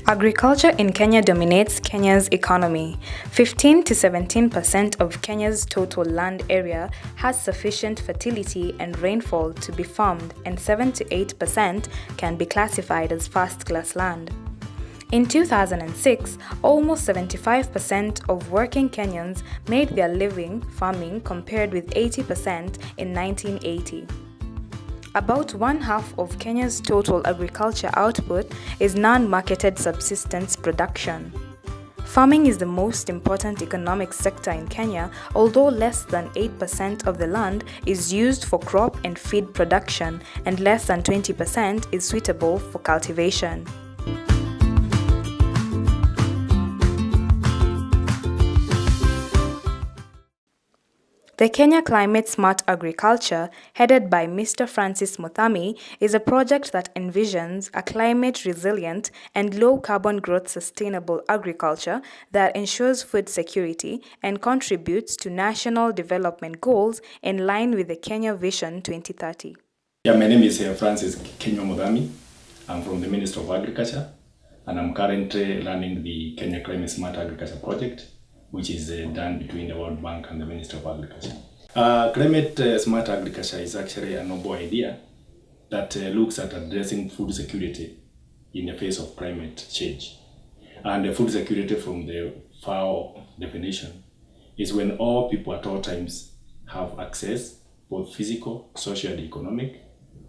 Agriculture in Kenya dominates Kenya's economy. 15 to 17% of Kenya's total land area has sufficient fertility and rainfall to be farmed, and 7 to 8% can be classified as first-class land. In 2006, almost 75% of working Kenyans made their living farming compared with 80% in 1980. About one half of Kenya's total agriculture output is non-marketed subsistence production. Farming is the most important economic sector in Kenya, although less than 8% of the land is used for crop and feed production, and less than 20% is suitable for cultivation. The Kenya Climate Smart Agriculture, headed by Mr. Francis Muthami, is a project that envisions a climate-resilient and low-carbon growth sustainable agriculture that ensures food security and contributes to national development goals in line with the Kenya Vision 2030. Yeah, my name is Francis Muthami. I'm from the Ministry of Agriculture, and I'm currently running the Kenya Climate Smart Agriculture project, which is done between the World Bank and the Ministry of Agriculture. Climate smart agriculture is actually a noble idea that looks at addressing food security in the face of climate change. And food security, from the FAO definition, is when all people at all times have access, both physical, social, and economic,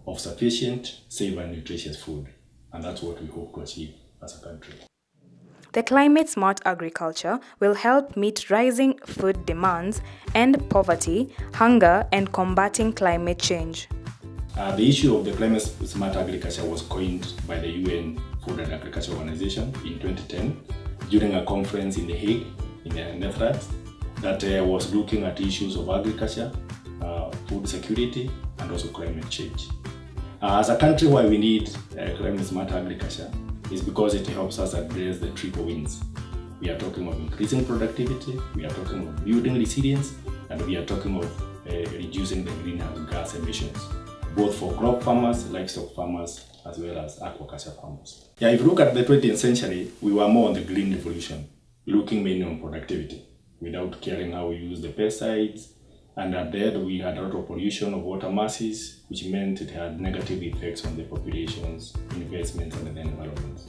of sufficient, safe, and nutritious food. And that's what we hope to achieve as a country. The climate-smart agriculture will help meet rising food demands, end poverty, hunger, and combating climate change. The issue of the climate-smart agriculture was coined by the UN Food and Agriculture Organization in 2010 during a conference in The Hague, in the Netherlands, that was looking at issues of agriculture, food security, and also climate change. As a country, why we need climate-smart agriculture is because it helps us address the triple wins. We are talking of increasing productivity, we are talking of building resilience, and we are talking of reducing the greenhouse gas emissions, both for crop farmers, livestock farmers, as well as aquaculture farmers. Yeah, if you look at the 20th century, we were more on the green revolution, looking mainly on productivity, without caring how we use the pesticides. And at the end, we had a lot of pollution of water masses, which meant it had negative effects on the populations, investments, and the environment.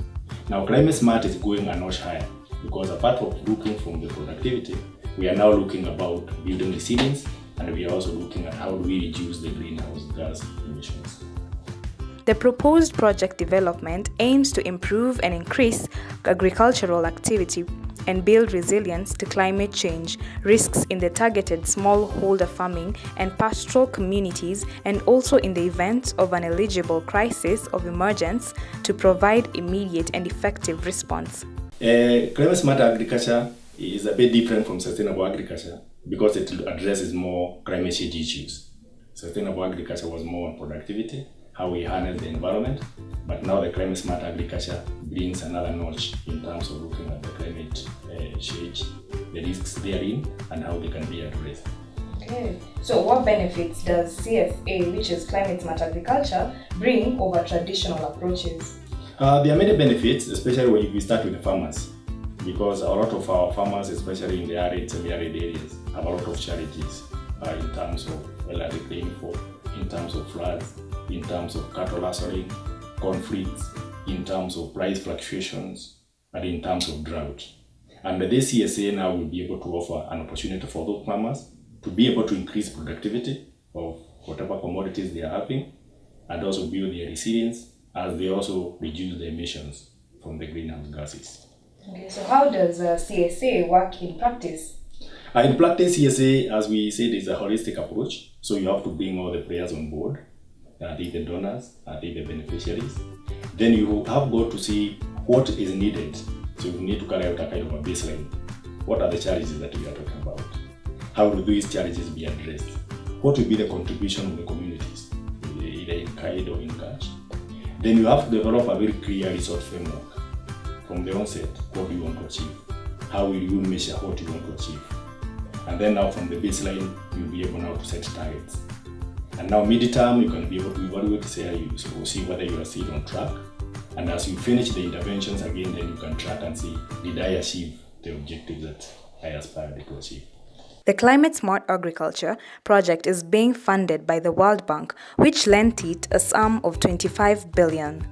Now, climate smart is going a notch higher, because apart from looking from the productivity, we are now looking about building resilience, and we are also looking at how do we reduce the greenhouse gas emissions. The proposed project development aims to improve and increase agricultural activity and build resilience to climate change, risks in the targeted smallholder farming and pastoral communities, and also in the event of an eligible crisis of emergence to provide immediate and effective response. Climate smart agriculture is a bit different from sustainable agriculture because it addresses more climate change issues. Sustainable agriculture was more on productivity, how we harness the environment, but now the climate smart agriculture brings another notch in terms of looking at the climate change, the risks therein, and how they can be addressed. Okay, so what benefits does CSA, which is climate smart agriculture, bring over traditional approaches? There are many benefits, especially when we start with the farmers, because a lot of our farmers, especially in the arid, semi-arid areas, have a lot of challenges in terms of erratic rainfall, in terms of floods, in terms of cattle rustling, conflicts, in terms of price fluctuations, and in terms of drought. And the CSA now will be able to offer an opportunity for those farmers to be able to increase productivity of whatever commodities they are having, and also build their resilience as they also reduce the emissions from the greenhouse gases. Okay, so how does CSA work in practice? In practice, CSA, as we said, is a holistic approach. So you have to bring all the players on board. The donors, the beneficiaries. Then you have got to see what is needed. So you need to carry out a kind of a baseline. What are the challenges that we are talking about? How will these challenges be addressed? What will be the contribution of the communities, either in kind or in cash? Then you have to develop a very clear resource framework. From the onset, what do you want to achieve? How will you measure what you want to achieve? And then now from the baseline, you'll be able now to set targets. And now mid-term, you can be able to evaluate, say, see whether you are still on track. And as you finish the interventions again, then you can track and see, did I achieve the objective that I aspired to achieve? The Climate Smart Agriculture project is being funded by the World Bank, which lent it a sum of 25 billion.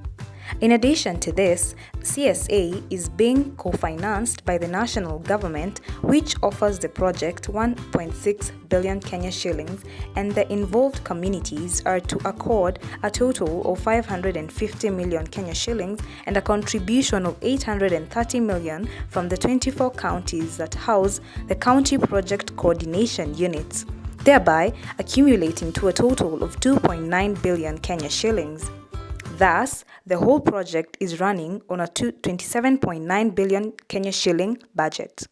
In addition to this, CSA is being co-financed by the national government, which offers the project 1.6 billion Kenya shillings, and the involved communities are to accord a total of 550 million Kenya shillings and a contribution of 830 million from the 24 counties that house the county project coordination units, thereby accumulating to a total of 2.9 billion Kenya shillings. Thus, the whole project is running on a 27.9 billion Kenya shilling budget.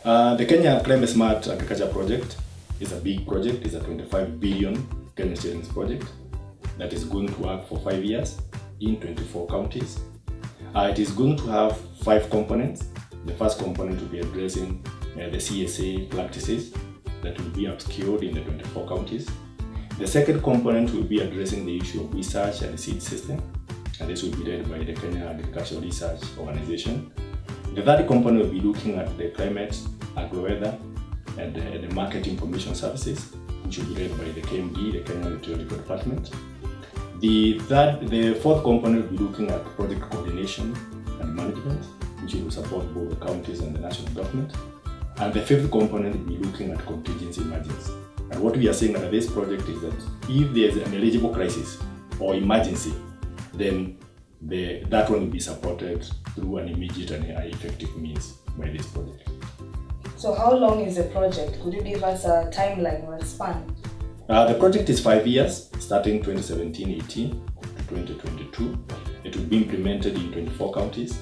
The Kenya Climate Smart Agriculture project is a big project. It's a 25 billion Kenya shillings project that is going to work for 5 years in 24 counties. It is going to have 5 components. The first component will be addressing the CSA practices that will be obscured in the 24 counties. The second component will be addressing the issue of research and seed system, and this will be led by the Kenya Agricultural Research Organization. The third component will be looking at the climate, agro-weather, and the market information services, which will be led by the KMD, the Kenya Meteorological Department. The fourth component will be looking at project coordination and management, which will support both the counties and the national government. And the fifth component will be looking at contingency emergency. And what we are saying under this project is that if there is an eligible crisis or emergency, then that one will be supported through an immediate and effective means by this project. So how long is the project? Could you give us a timeline or a span? The project is 5 years, starting 2017-18 to 2022. It will be implemented in 24 counties.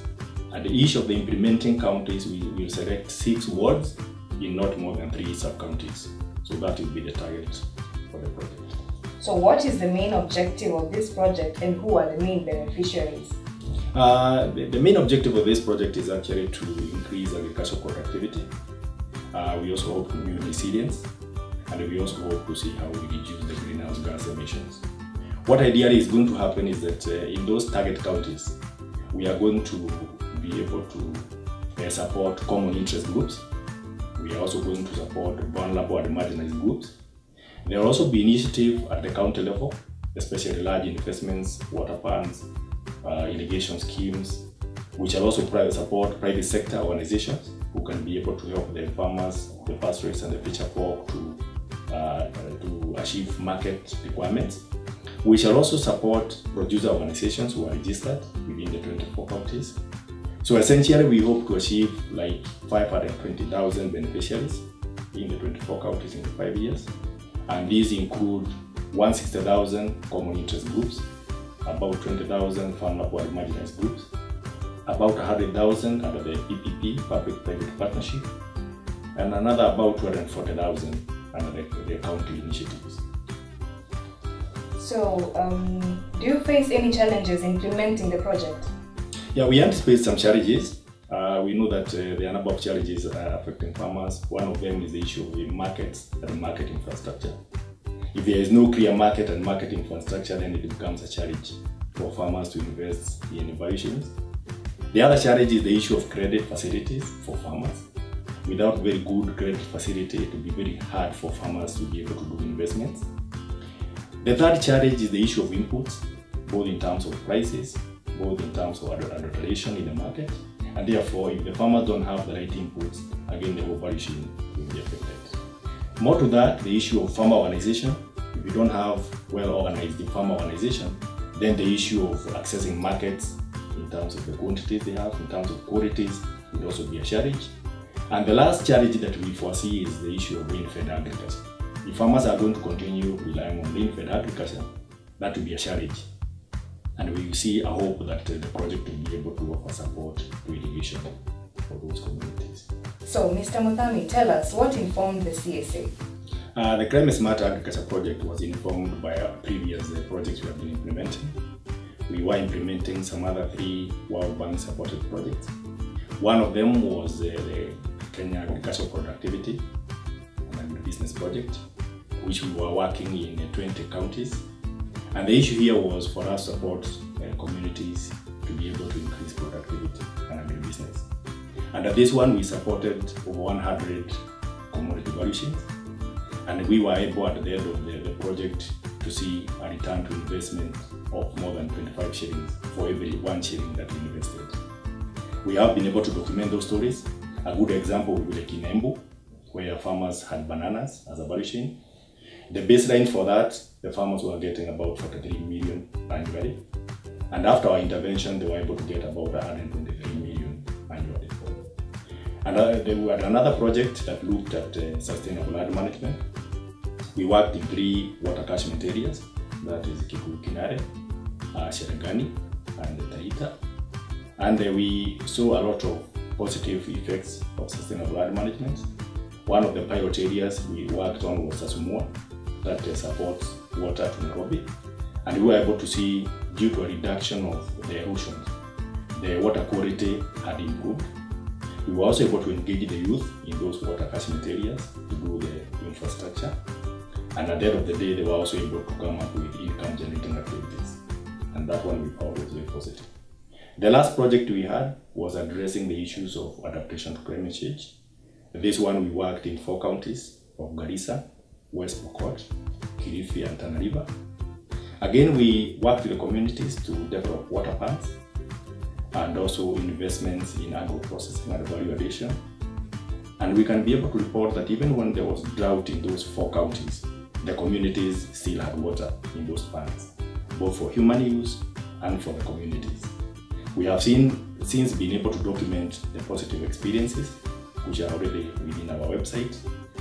And each of the implementing counties will select 6 wards in not more than 3 sub-counties. So that will be the target for the project. So what is the main objective of this project and who are the main beneficiaries? The main objective of this project is actually to increase agricultural productivity. We also hope to build resilience, and we also hope to see how we reduce the greenhouse gas emissions. What ideally is going to happen is that in those target counties, we are going to be able to support common interest groups. We are also going to support vulnerable and marginalized groups. There will also be initiatives at the county level, especially large investments, water funds, irrigation schemes, which will also support private sector organizations who can be able to help the farmers, the pastoralists, and the fisher folk to achieve market requirements. We shall also support producer organizations who are registered within the 24 counties. So essentially, we hope to achieve like 520,000 beneficiaries in the 24 counties in 5 years. And these include 160,000 common interest groups, about 20,000 vulnerable and marginalized groups, about 100,000 under the PPP, Public-Private Partnership, and another about 240,000 under the county initiatives. So, do you face any challenges implementing the project? Yeah, we anticipate some challenges. We know that there are a number of challenges affecting farmers. One of them is the issue of the markets and market infrastructure. If there is no clear market and market infrastructure, then it becomes a challenge for farmers to invest in innovations. The other challenge is the issue of credit facilities for farmers. Without very good credit facility, it will be very hard for farmers to be able to do investments. The third challenge is the issue of inputs, both in terms of prices, both in terms of adulteration in the market, and therefore, if the farmers don't have the right inputs, again, the whole value chain will be affected. More to that, the issue of farmer organization. If you don't have well-organized farmer organization, then the issue of accessing markets in terms of the quantities they have, in terms of qualities, will also be a challenge. And the last challenge that we foresee is the issue of rain-fed agriculture. If farmers are going to continue relying on rain-fed agriculture, that will be a challenge. And we see a hope that the project will be able to offer support to irrigation for those communities. So, Mr. Muthami, tell us what informed the CSA? The Climate Smart Agriculture project was informed by our previous projects we have been implementing. We were implementing some other 3 World Bank supported projects. One of them was the Kenya Agricultural Productivity and Business Project, which we were working in 20 counties. And the issue here was for us to support communities to be able to increase productivity and agribusiness. Under this one, we supported over 100 commodity value chains, and we were able at the end of the project to see a return to investment of more than 25 shillings for every 1 shilling that we invested. We have been able to document those stories. A good example would be like in Embu, where farmers had bananas as a value chain. The baseline for that, the farmers were getting about 43 million annually. And after our intervention, they were able to get about 123 million annually. And we had another project that looked at sustainable land management. We worked in 3 water catchment areas, that is Kikuyu Kinare, Sherengani, and Taita. And we saw a lot of positive effects of sustainable land management. One of the pilot areas we worked on was Sasumua, that supports water to Nairobi. And we were able to see, due to a reduction of the erosion, the water quality had improved. We were also able to engage the youth in those water catchment areas to do the infrastructure. And at the end of the day, they were also able to come up with income generating activities. And that one we found was very positive. The last project we had was addressing the issues of adaptation to climate change. This one we worked in 4 counties of Garissa, West Pokot, Kilifi, and Tana River. Again, we worked with the communities to develop water plants and also investments in agro-processing and value addition. And we can be able to report that even when there was drought in those 4 counties, the communities still had water in those plants, both for human use and for the communities. We have since been able to document the positive experiences, which are already within our website,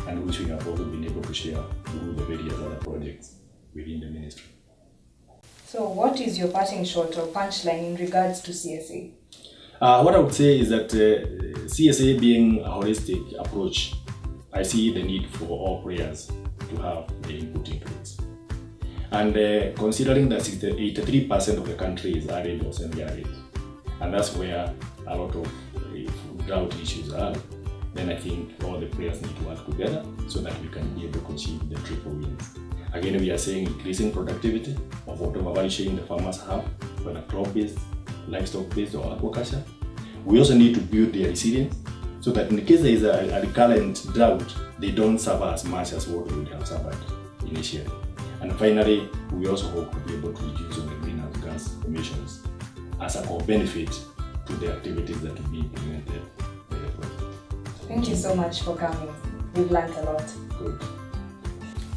and which we have also been able to share through the various other projects within the ministry. So what is your parting shot or punchline in regards to CSA? What I would say is that CSA being a holistic approach, I see the need for all players to have the input into it. And considering that 83% of the country is arid or semi-arid, and that's where a lot of drought issues are, then I think all the players need to work together so that we can be able to achieve the triple wins. Again, we are saying increasing productivity of whatever value chain the farmers have, whether crop-based, livestock-based, or aquaculture. We also need to build their resilience so that in case there is a recurrent drought, they don't suffer as much as what we would have suffered initially. And finally, we also hope to be able to reduce the greenhouse gas emissions as a core benefit to the activities that will be implemented by the project. Thank you so much for coming. We've learned a lot. Good.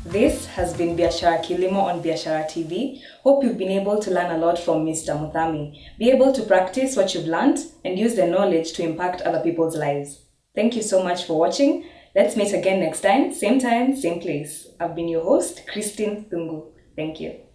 This has been Biashara Kilimo on Biashara TV. Hope you've been able to learn a lot from Mr. Muthami. Be able to practice what you've learned and use the knowledge to impact other people's lives. Thank you so much for watching. Let's meet again next time, same place. I've been your host, Christine Thungu. Thank you.